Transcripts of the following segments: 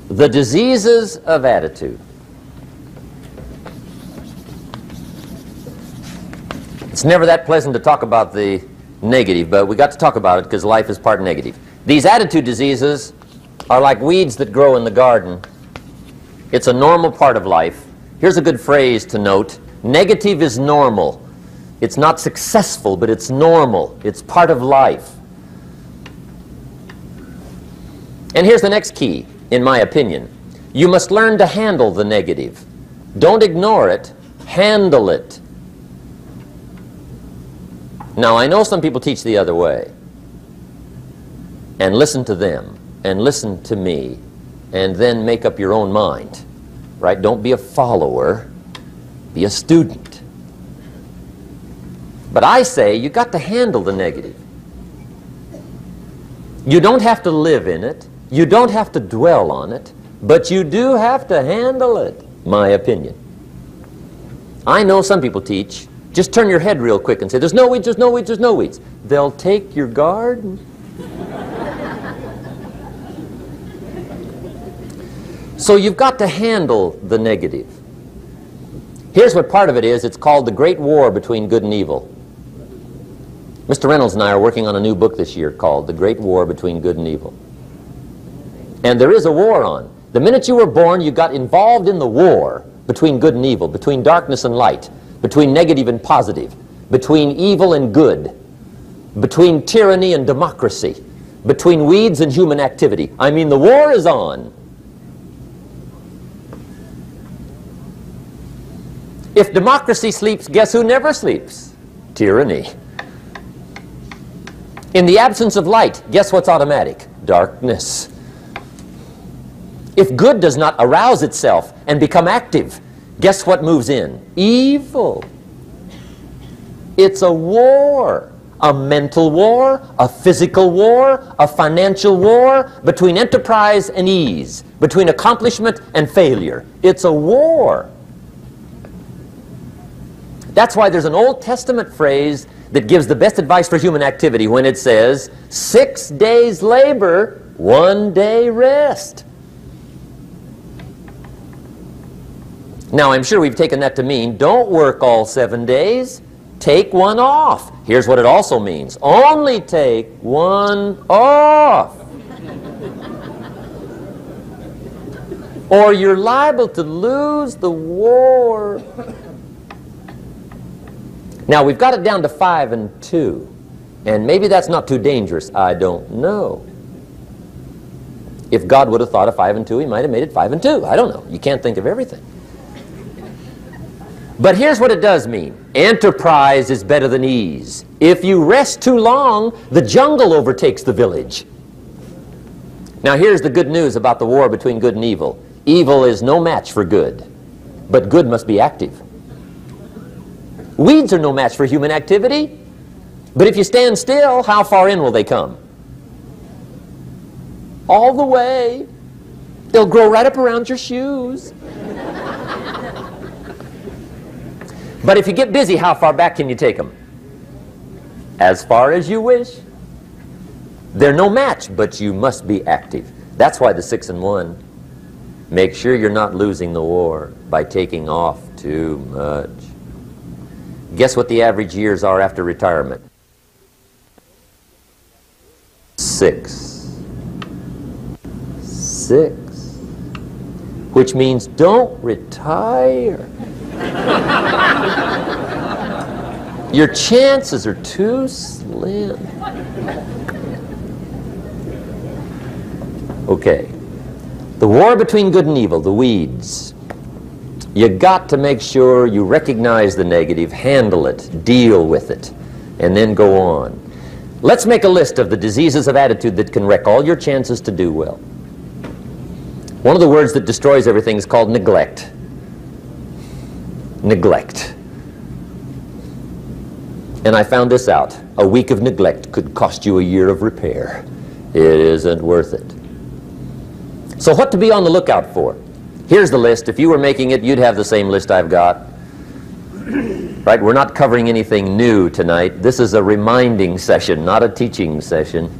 The diseases of attitude. It's never that pleasant to talk about the negative, but we got to talk about it because life is part negative. These attitude diseases are like weeds that grow in the garden. It's a normal part of life. Here's a good phrase to note. Negative is normal. It's not successful, but it's normal. It's part of life. And here's the next key, in my opinion. You must learn to handle the negative. Don't ignore it. Handle it. Now, I know some people teach the other way. And listen to them, and listen to me, and then make up your own mind. Right? Don't be a follower. Be a student. But I say you got to handle the negative. You don't have to live in it. You don't have to dwell on it. But you do have to handle it, my opinion. I know some people teach, just turn your head real quick and say, there's no weeds, there's no weeds, there's no weeds. They'll take your garden. So you've got to handle the negative. Here's what part of it is. It's called the Great War Between Good and Evil. Mr. Reynolds and I are working on a new book this year called The Great War Between Good and Evil. And there is a war on. The minute you were born, you got involved in the war between good and evil, between darkness and light, between negative and positive, between evil and good, between tyranny and democracy, between weeds and human activity. I mean, the war is on. If democracy sleeps, guess who never sleeps? Tyranny. In the absence of light, guess what's automatic? Darkness. If good does not arouse itself and become active, guess what moves in? Evil. It's a war. A mental war, a physical war, a financial war, between enterprise and ease, between accomplishment and failure. It's a war. That's why there's an Old Testament phrase that gives the best advice for human activity when it says, 6 days labor, 1 day rest. Now, I'm sure we've taken that to mean, don't work all 7 days, take one off. Here's what it also means, only take one off. Or you're liable to lose the war. Now, we've got it down to 5 and 2, and maybe that's not too dangerous. I don't know. If God would have thought of 5 and 2, he might have made it 5 and 2. I don't know. You can't think of everything. But here's what it does mean. Enterprise is better than ease. If you rest too long, the jungle overtakes the village. Now, here's the good news about the war between good and evil. Evil is no match for good, but good must be active. Weeds are no match for human activity, but if you stand still, how far in will they come? All the way. They'll grow right up around your shoes. But if you get busy, how far back can you take them? As far as you wish. They're no match, but you must be active. That's why the 6 and 1. Make sure you're not losing the war by taking off too much. Guess what the average years are after retirement? 6. 6. Which means don't retire. Your chances are too slim. Okay. The war between good and evil, the weeds. You got to make sure you recognize the negative, handle it, deal with it, and then go on. Let's make a list of the diseases of attitude that can wreck all your chances to do well. One of the words that destroys everything is called neglect. Neglect. And I found this out. A week of neglect could cost you a year of repair. It isn't worth it. So what to be on the lookout for? Here's the list. If you were making it, you'd have the same list I've got. Right? We're not covering anything new tonight. This is a reminding session, not a teaching session.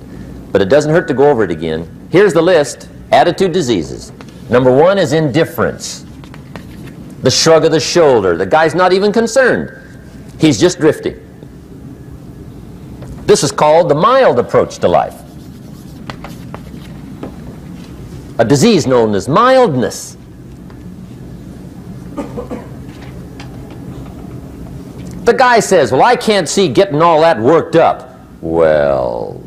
But it doesn't hurt to go over it again. Here's the list. Attitude diseases. Number one is indifference. The shrug of the shoulder. The guy's not even concerned. He's just drifting. This is called the mild approach to life. A disease known as mildness. The guy says, well, I can't see getting all that worked up. Well,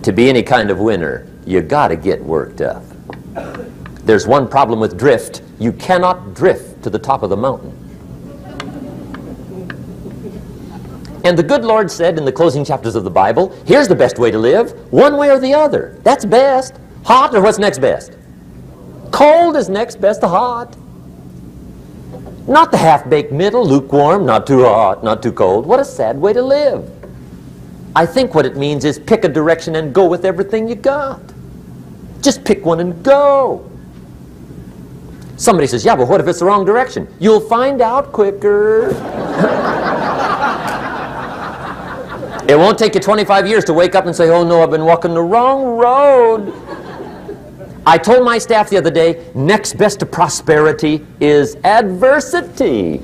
to be any kind of winner, you got to get worked up. There's one problem with drift. You cannot drift to the top of the mountain. And the good Lord said in the closing chapters of the Bible, here's the best way to live, one way or the other. That's best. Hot or what's next best? Cold is next best to hot. Not the half-baked middle, lukewarm, not too hot, not too cold. What a sad way to live. I think what it means is pick a direction and go with everything you got. Just pick one and go. Somebody says, yeah, but what if it's the wrong direction? You'll find out quicker. It won't take you 25 years to wake up and say, oh no, I've been walking the wrong road. I told my staff the other day, next best to prosperity is adversity.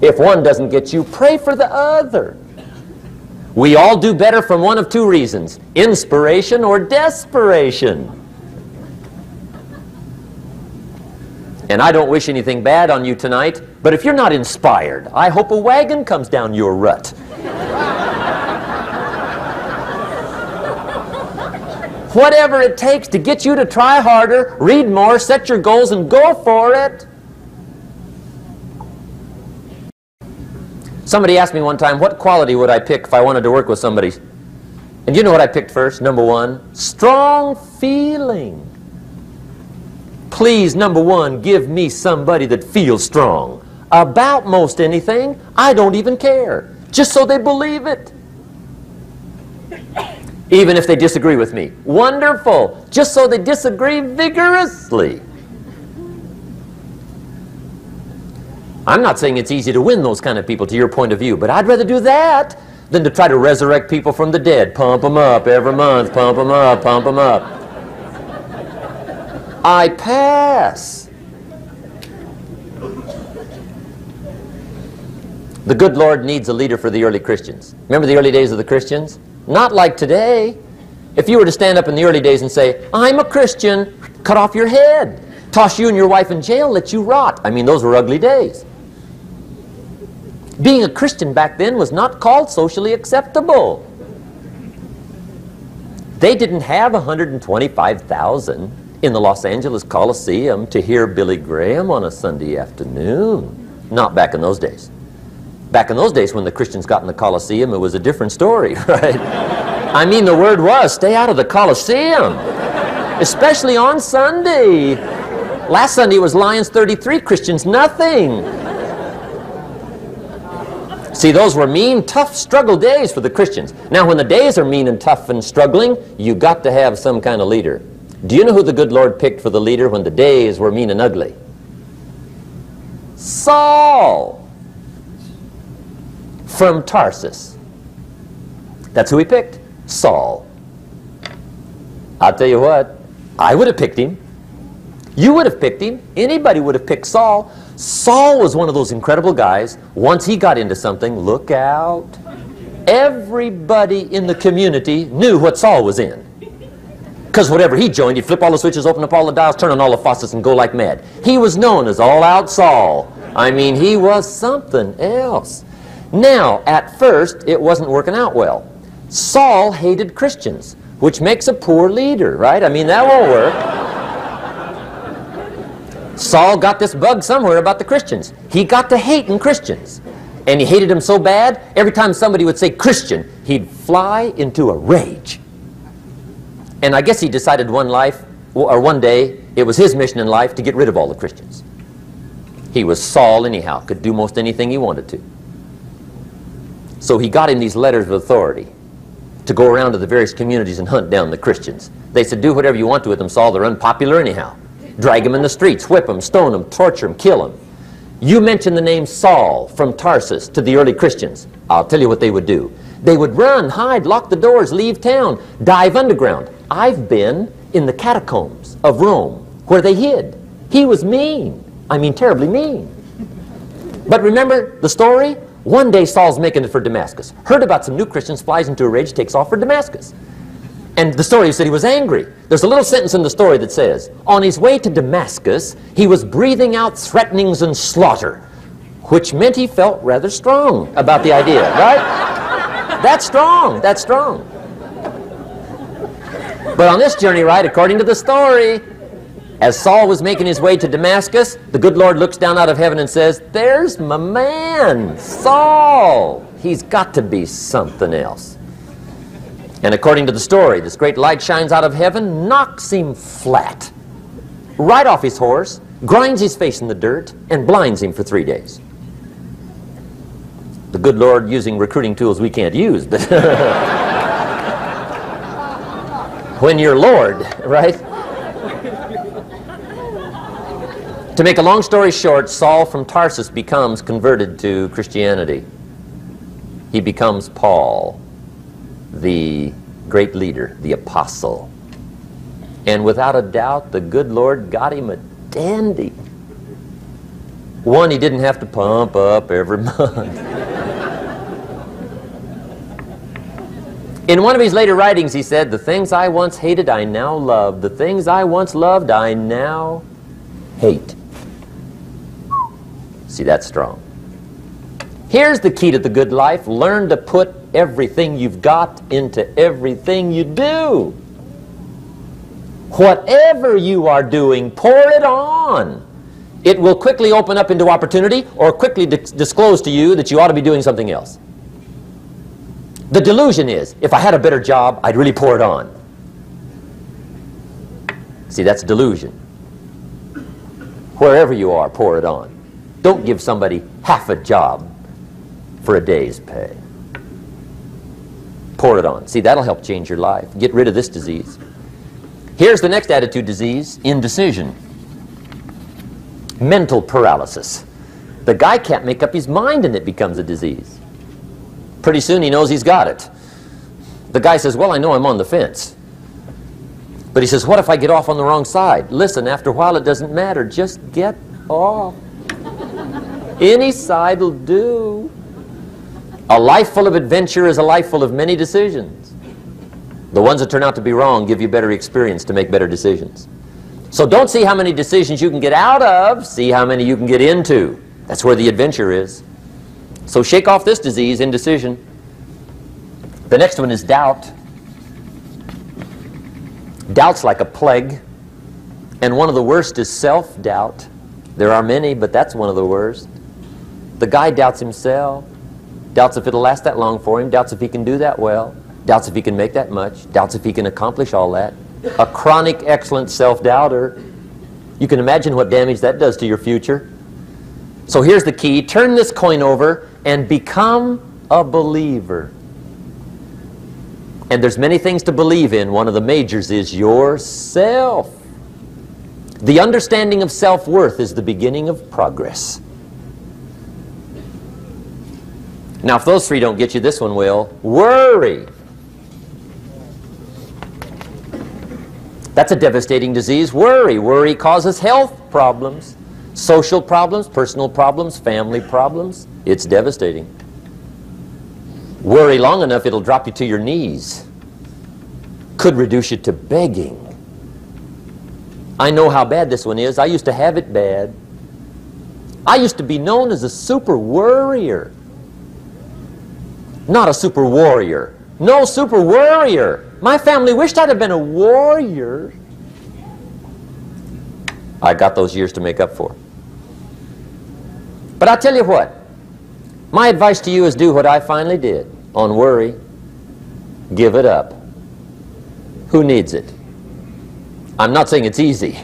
If one doesn't get you, pray for the other. We all do better from one of two reasons, inspiration or desperation. And I don't wish anything bad on you tonight, but if you're not inspired, I hope a wagon comes down your rut. Whatever it takes to get you to try harder, read more, set your goals, and go for it. Somebody asked me one time, what quality would I pick if I wanted to work with somebody? And you know what I picked first? Number one, strong feeling. Please, number one, give me somebody that feels strong. About most anything, I don't even care. Just so they believe it. Even if they disagree with me. Wonderful. Just so they disagree vigorously. I'm not saying it's easy to win those kind of people to your point of view, but I'd rather do that than to try to resurrect people from the dead. Pump them up every month. Pump them up, pump them up. I pass. The good Lord needs a leader for the early Christians. Remember the early days of the Christians? Not like today. If you were to stand up in the early days and say, I'm a Christian, cut off your head, toss you and your wife in jail, let you rot. I mean, those were ugly days. Being a Christian back then was not called socially acceptable. They didn't have 125,000 in the Los Angeles Coliseum to hear Billy Graham on a Sunday afternoon. Not back in those days. Back in those days when the Christians got in the Coliseum, it was a different story, right? I mean, the word was, stay out of the Coliseum, especially on Sunday. Last Sunday was Lions 33, Christians nothing. See, those were mean, tough struggle days for the Christians. Now, when the days are mean and tough and struggling, you got to have some kind of leader. Do you know who the good Lord picked for the leader when the days were mean and ugly? Saul. From Tarsus. That's who he picked, Saul. I'll tell you what, I would have picked him. You would have picked him. Anybody would have picked Saul. Saul was one of those incredible guys. Once he got into something, look out. Everybody in the community knew what Saul was in. Because whatever he joined, he'd flip all the switches, open up all the dials, turn on all the faucets, and go like mad. He was known as All-Out Saul. I mean, he was something else. Now, at first, it wasn't working out well. Saul hated Christians, which makes a poor leader, right? I mean, that won't work. Saul got this bug somewhere about the Christians. He got to hating Christians. And he hated them so bad, every time somebody would say Christian, he'd fly into a rage. And I guess he decided one day, it was his mission in life to get rid of all the Christians. He was Saul anyhow, could do most anything he wanted to. So he got him these letters of authority to go around to the various communities and hunt down the Christians. They said, do whatever you want to with them, Saul. They're unpopular anyhow. Drag them in the streets, whip them, stone them, torture them, kill them. You mention the name Saul from Tarsus to the early Christians. I'll tell you what they would do. They would run, hide, lock the doors, leave town, dive underground. I've been in the catacombs of Rome where they hid. He was mean. I mean, terribly mean. But remember the story? One day Saul's making it for Damascus. Heard about some new Christians, flies into a rage, takes off for Damascus. And the story said he was angry. There's a little sentence in the story that says, on his way to Damascus, he was breathing out threatenings and slaughter, which meant he felt rather strong about the idea, right? That's strong. That's strong. But on this journey, right, according to the story, as Saul was making his way to Damascus, the good Lord looks down out of heaven and says, there's my man, Saul. He's got to be something else. And according to the story, this great light shines out of heaven, knocks him flat, right off his horse, grinds his face in the dirt, and blinds him for 3 days. The good Lord using recruiting tools we can't use, but when you're Lord, right? To make a long story short, Saul from Tarsus becomes converted to Christianity. He becomes Paul, the great leader, the apostle. And without a doubt, the good Lord got him a dandy. One he didn't have to pump up every month. In one of his later writings, he said, the things I once hated, I now love. The things I once loved, I now hate. See, that's strong. Here's the key to the good life. Learn to put everything you've got into everything you do. Whatever you are doing, pour it on. It will quickly open up into opportunity or quickly disclose to you that you ought to be doing something else. The delusion is, if I had a better job, I'd really pour it on. See, that's delusion. Wherever you are, pour it on. Don't give somebody half a job for a day's pay. Pour it on. See, that'll help change your life. Get rid of this disease. Here's the next attitude disease, indecision. Mental paralysis. The guy can't make up his mind and it becomes a disease. Pretty soon he knows he's got it. The guy says, well, I know I'm on the fence. But he says, what if I get off on the wrong side? Listen, after a while it doesn't matter. Just get off. Any side will do. A life full of adventure is a life full of many decisions. The ones that turn out to be wrong give you better experience to make better decisions. So don't see how many decisions you can get out of, see how many you can get into. That's where the adventure is. So shake off this disease, indecision. The next one is doubt. Doubt's like a plague. And one of the worst is self-doubt. There are many, but that's one of the worst. The guy doubts himself. Doubts if it'll last that long for him. Doubts if he can do that well. Doubts if he can make that much. Doubts if he can accomplish all that. A chronic, excellent self-doubter. You can imagine what damage that does to your future. So here's the key. Turn this coin over and become a believer. And there's many things to believe in. One of the majors is yourself. The understanding of self-worth is the beginning of progress. Now, if those three don't get you, this one will. Worry. That's a devastating disease. Worry. Worry causes health problems, social problems, personal problems, family problems. It's devastating. Worry long enough, it'll drop you to your knees. Could reduce you to begging. I know how bad this one is. I used to have it bad. I used to be known as a super worrier. Not a super warrior. No, super worrier. My family wished I'd have been a warrior. I got those years to make up for. But I'll tell you what. My advice to you is do what I finally did on worry. Give it up. Who needs it? I'm not saying it's easy.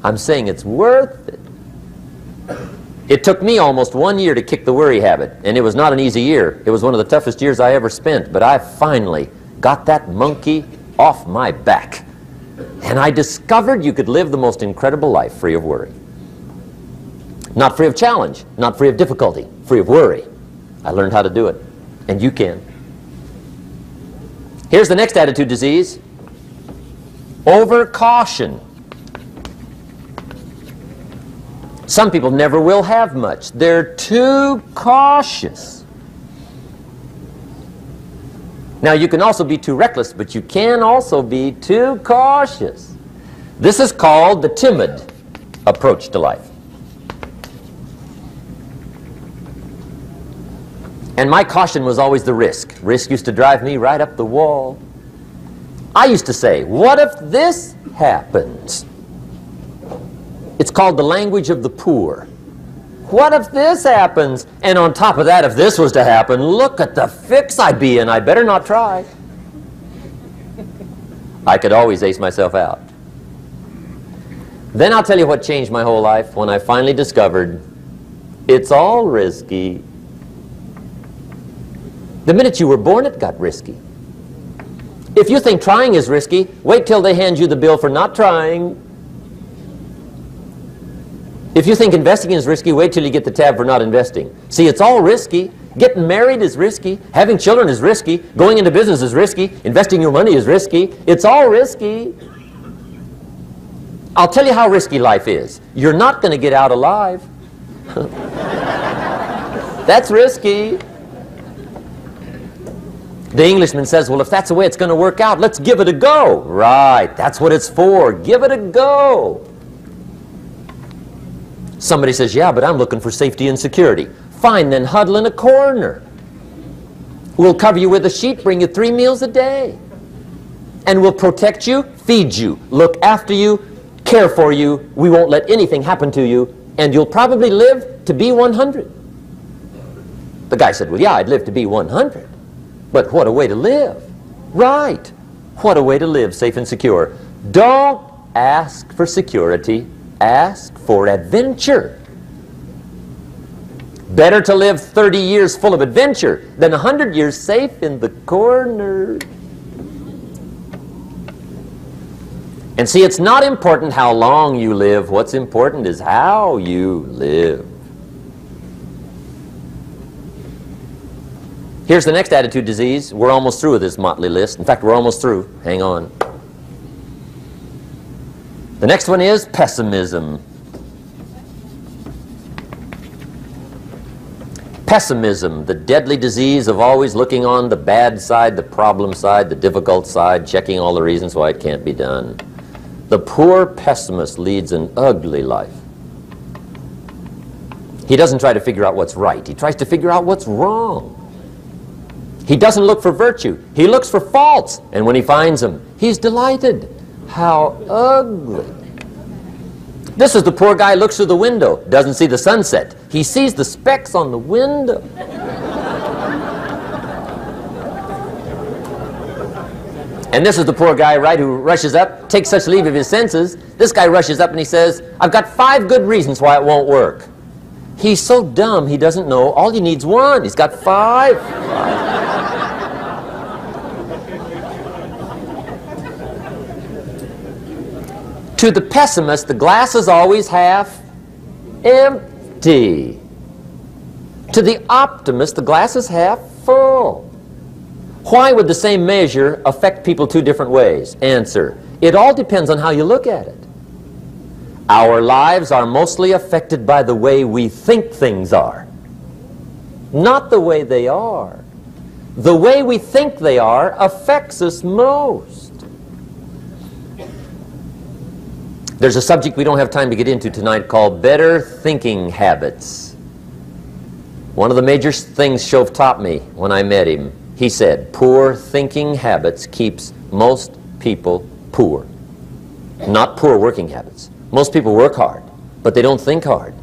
I'm saying it's worth it. It took me almost 1 year to kick the worry habit, and it was not an easy year. It was one of the toughest years I ever spent, but I finally got that monkey off my back. And I discovered you could live the most incredible life free of worry. Not free of challenge, not free of difficulty, free of worry. I learned how to do it, and you can. Here's the next attitude disease. Over caution. Some people never will have much. They're too cautious. Now, you can also be too reckless, but you can also be too cautious. This is called the timid approach to life. And my caution was always the risk. Risk used to drive me right up the wall. I used to say, what if this happens? It's called the language of the poor. What if this happens? And on top of that, if this was to happen, look at the fix I'd be in. I'd better not try. I could always ace myself out. Then I'll tell you what changed my whole life when I finally discovered it's all risky. The minute you were born, it got risky. If you think trying is risky, wait till they hand you the bill for not trying. If you think investing is risky, wait till you get the tab for not investing. See, it's all risky. Getting married is risky. Having children is risky. Going into business is risky. Investing your money is risky. It's all risky. I'll tell you how risky life is. You're not going to get out alive. That's risky. The Englishman says, well, if that's the way it's going to work out, let's give it a go. Right, that's what it's for. Give it a go. Somebody says, yeah, but I'm looking for safety and security. Fine, then huddle in a corner. We'll cover you with a sheet, bring you 3 meals a day. And we'll protect you, feed you, look after you, care for you. We won't let anything happen to you, and you'll probably live to be 100. The guy said, well, yeah, I'd live to be 100. But what a way to live. Right. What a way to live, safe and secure. Don't ask for security. Ask for adventure. Better to live 30 years full of adventure than 100 years safe in the corner. And see, it's not important how long you live. What's important is how you live. Here's the next attitude disease. We're almost through with this motley list. In fact, we're almost through. Hang on. The next one is pessimism. Pessimism, the deadly disease of always looking on the bad side, the problem side, the difficult side, checking all the reasons why it can't be done. The poor pessimist leads an ugly life. He doesn't try to figure out what's right. He tries to figure out what's wrong. He doesn't look for virtue. He looks for faults. And when he finds them, he's delighted. How ugly. This is the poor guy who looks through the window, doesn't see the sunset. He sees the specks on the window. And this is the poor guy, right, who rushes up, takes such leave of his senses. This guy rushes up and he says, I've got 5 good reasons why it won't work. He's so dumb he doesn't know all he needs 1. He's got 5. To the pessimist, the glass is always half empty. To the optimist, the glass is half full. Why would the same measure affect people 2 different ways? Answer, it all depends on how you look at it. Our lives are mostly affected by the way we think things are, not the way they are. The way we think they are affects us most. There's a subject we don't have time to get into tonight called better thinking habits. One of the major things Shove taught me when I met him, he said, poor thinking habits keeps most people poor. Not poor working habits. Most people work hard, but they don't think hard.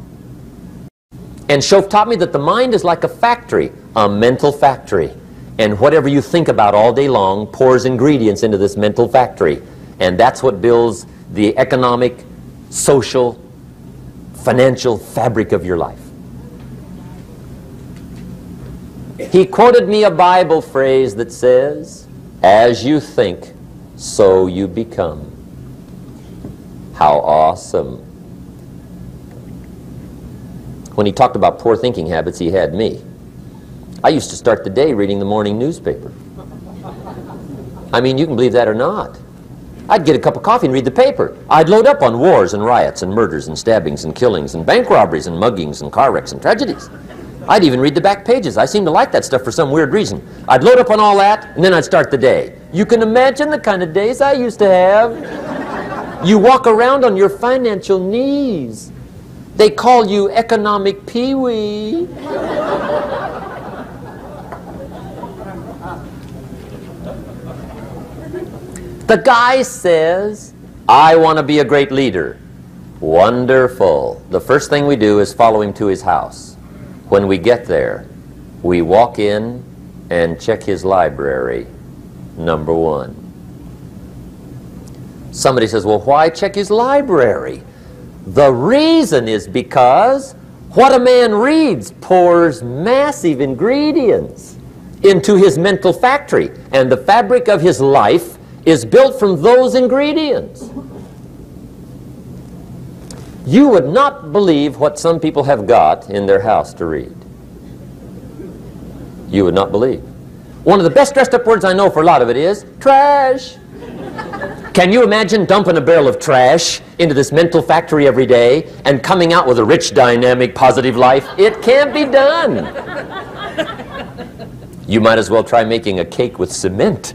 And Shove taught me that the mind is like a factory, a mental factory. And whatever you think about all day long pours ingredients into this mental factory. And that's what builds the economic, social, financial fabric of your life. He quoted me a Bible phrase that says, as you think, so you become. How awesome. When he talked about poor thinking habits, he had me. I used to start the day reading the morning newspaper. I mean, you can believe that or not. I'd get a cup of coffee and read the paper. I'd load up on wars and riots and murders and stabbings and killings and bank robberies and muggings and car wrecks and tragedies. I'd even read the back pages. I seem to like that stuff for some weird reason. I'd load up on all that, and then I'd start the day. You can imagine the kind of days I used to have. You walk around on your financial knees. They call you economic peewee. The guy says, I want to be a great leader. Wonderful. The first thing we do is follow him to his house. When we get there, we walk in and check his library, number one. Somebody says, well, why check his library? The reason is because what a man reads pours massive ingredients into his mental factory, and the fabric of his life is built from those ingredients. You would not believe what some people have got in their house to read. You would not believe. One of the best dressed up words I know for a lot of it is trash. Can you imagine dumping a barrel of trash into this mental factory every day and coming out with a rich, dynamic, positive life? It can't be done. You might as well try making a cake with cement.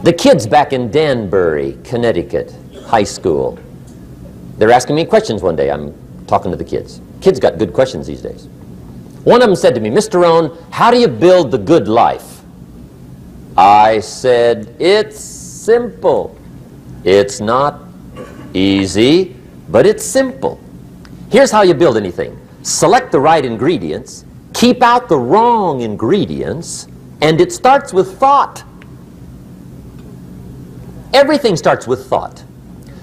The kids back in Danbury, Connecticut, high school, they're asking me questions one day. I'm talking to the kids. Kids got good questions these days. One of them said to me, Mr. Rohn, how do you build the good life? I said, it's simple. It's not easy, but it's simple. Here's how you build anything. Select the right ingredients, keep out the wrong ingredients, and it starts with thought. Everything starts with thought.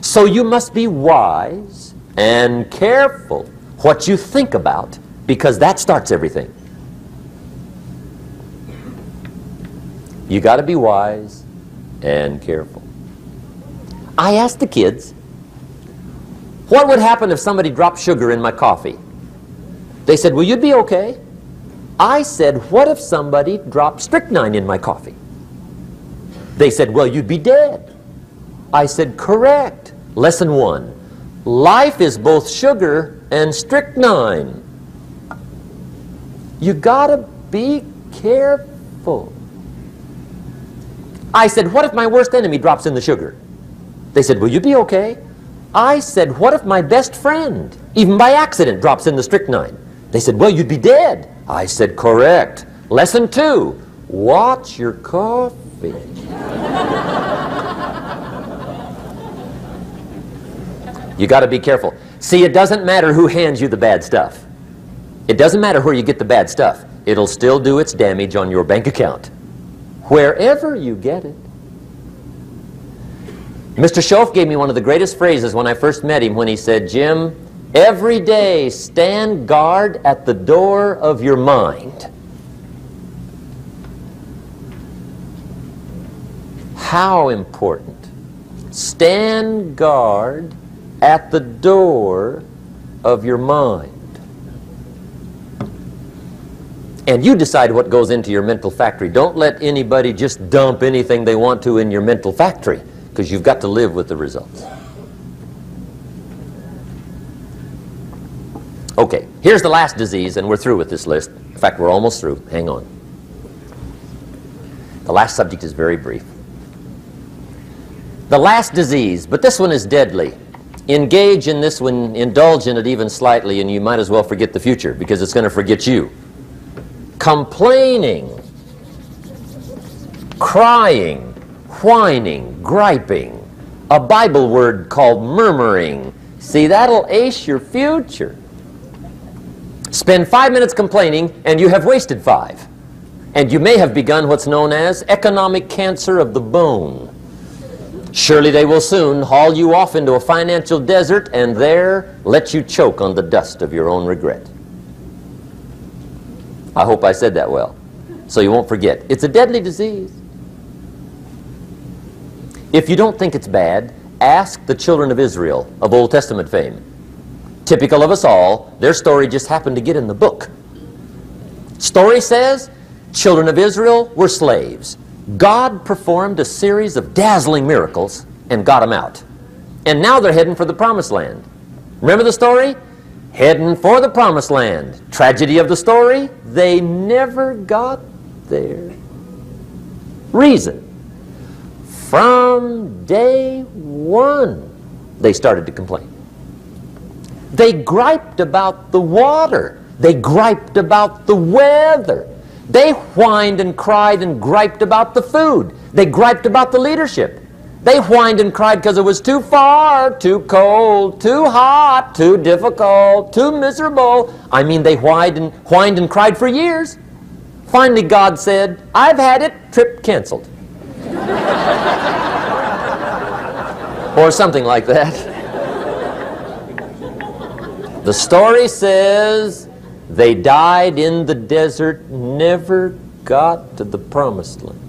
So you must be wise and careful what you think about, because that starts everything. You got to be wise and careful. I asked the kids, what would happen if somebody dropped sugar in my coffee? They said, well, you'd be okay. I said, what if somebody dropped strychnine in my coffee? They said, well, you'd be dead. I said, correct. Lesson one, life is both sugar and strychnine. You gotta be careful. I said, what if my worst enemy drops in the sugar? They said, will you be okay? I said, what if my best friend, even by accident, drops in the strychnine? They said, well, you'd be dead. I said, correct. Lesson two, watch your coffee. You got to be careful. See, it doesn't matter who hands you the bad stuff. It doesn't matter where you get the bad stuff. It'll still do its damage on your bank account, wherever you get it. Mr. Schoaf gave me one of the greatest phrases when I first met him when he said, Jim, every day stand guard at the door of your mind. How important. Stand guard at the door of your mind. And you decide what goes into your mental factory. Don't let anybody just dump anything they want to in your mental factory, because you've got to live with the results. Okay, here's the last disease, and we're through with this list. In fact, we're almost through. Hang on. The last subject is very brief. The last disease, but this one is deadly. Engage in this one, indulge in it even slightly, and you might as well forget the future, because it's going to forget you. Complaining, crying, whining, griping, a Bible word called murmuring. See, that'll ace your future. Spend 5 minutes complaining, and you have wasted 5. And you may have begun what's known as economic cancer of the bone. Surely they will soon haul you off into a financial desert and there let you choke on the dust of your own regret. I hope I said that well, so you won't forget. It's a deadly disease. If you don't think it's bad, ask the children of Israel of Old Testament fame. Typical of us all, their story just happened to get in the book. Story says, children of Israel were slaves. God performed a series of dazzling miracles and got them out. And now they're heading for the promised land. Remember the story? Heading for the promised land. Tragedy of the story, they never got there. Reason. From day one, they started to complain. They griped about the water. They griped about the weather. They whined and cried and griped about the food. They griped about the leadership. They whined and cried because it was too far, too cold, too hot, too difficult, too miserable. I mean, they whined and cried for years. Finally, God said, "I've had it, trip canceled." Or something like that. The story says they died in the desert, never got to the promised land.